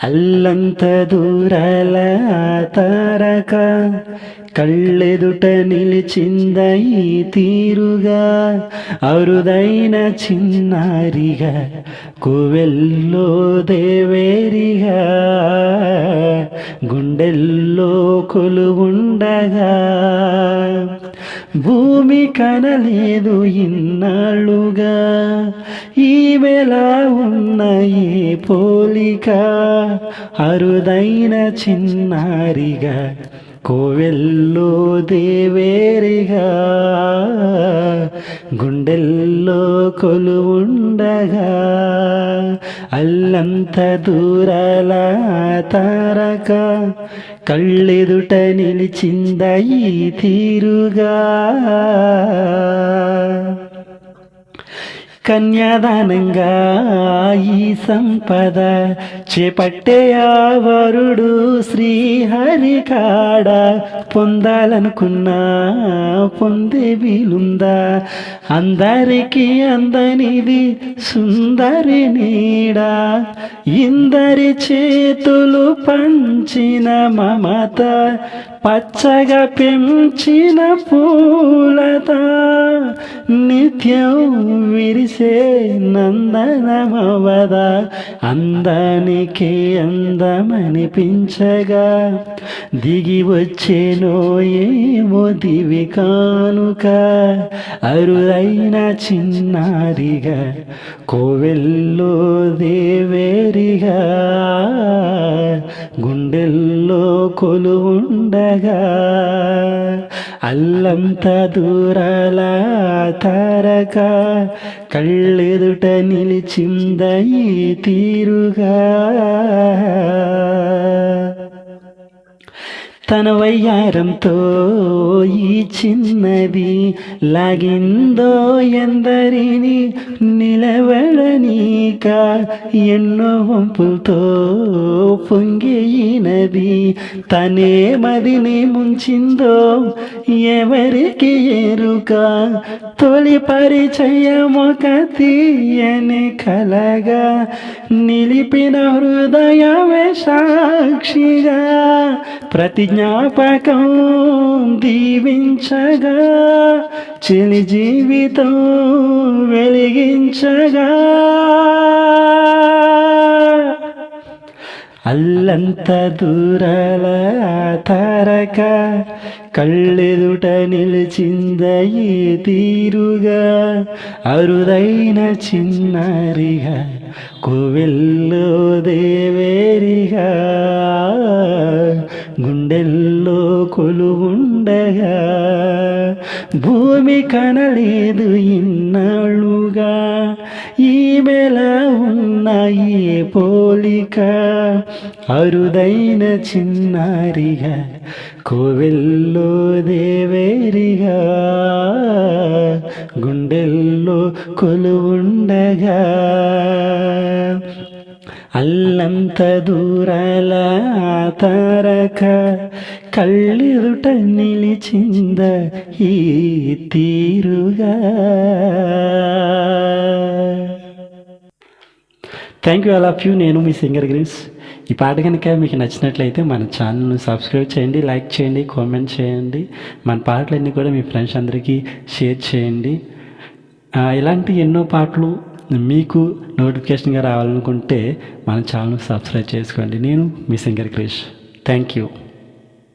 అల్లంత దూరాల తారక కళ్ళెదుట నిలిచింద ఈ తీరుగా, అరుదైన చిన్నారిగా కోవెల్లో దేవేరిగా గుండెల్లో కొలువుండగా, భూమి కనలేదు ఇన్నాళ్ళుగా ఈమెలా ఉన్న ఈ పోలిక, అరుదైన చిన్నారిగా కోవెల్లో దేవేరిగా గుండెల్లో కొలువుండగా, అల్లంత దూరాల తారక కళ్ళెదుట నిలిచింద ఈ తీరుగా. కన్యాదానంగా ఈ సంపద చేపట్టే ఆ వరుడు శ్రీహరి కాడ, పొందాలనుకున్నా పొందే వీలుందా, అందరికీ అందనిది సుందరి నీడా, ఇందరి చేతులు పంచిన మమత పచ్చగా పెంచిన పూలత, నిత్యం విరిసే నందనమవద, అందానికి అందమనిపించగా దిగి వచ్చేనో ఏమో దివి కానుక, అరుదైన చిన్నారిగా కోవెల్లో దేవేరిగా గుండెల్లో కొలువుండగా, అల్లంత దూరాల తారక కళ్ళెదుట నిలిచింద ఈ తీరుగా. తన వయ్యారంతో ఈ చిన్నది లాగిందో ఎందరిని నిలవడనీక, ఎన్నో వంపులతో పొంగినది తనే మదిని ముంచిందో ఎవరికి ఎరుక, తొలి పరిచయమొక తీయని కలగా నిలిపిన హృదయమే సాక్షిగా, ప్రతి జ్ఞాపకం దీవించగా చెలి జీవితం వెలిగించగా, అల్లంత దూరాల తారక కళ్ళెదుట నిలిచింద ఈ తీరుగా, అరుదైన చిన్నారిగా కోవెల్లో దేవేరిగా గుండెల్లో కొలువుండగా, భూమి కనలేదు ఇన్నాళ్ళుగా ఈమెలా ఉన్న ఈ పోలిక, అరుదైన చిన్నారిగా కోవెల్లో దేవేరిగా గుండెల్లో కొలువుండగా, అల్లంత దూరాల తారక కళ్ళెదుట నిలిచింద ఈ తీరుగా. Thank you all of you. నేను మీ సింగర్ గ్రీన్స్. ఈ పాట కనుక మీకు నచ్చినట్లయితే మన ఛానల్ను సబ్స్క్రైబ్ చేయండి, లైక్ చేయండి, కామెంట్ చేయండి. మన పాటలన్నీ కూడా మీ ఫ్రెండ్స్ అందరికీ షేర్ చేయండి. ఇలాంటి ఎన్నో పాటలు మీకు నోటిఫికేషన్గా రావాలనుకుంటే మన ఛానల్ సబ్స్క్రైబ్ చేసుకోండి. నేను మీ సింగర్ క్రిష్. Thank you.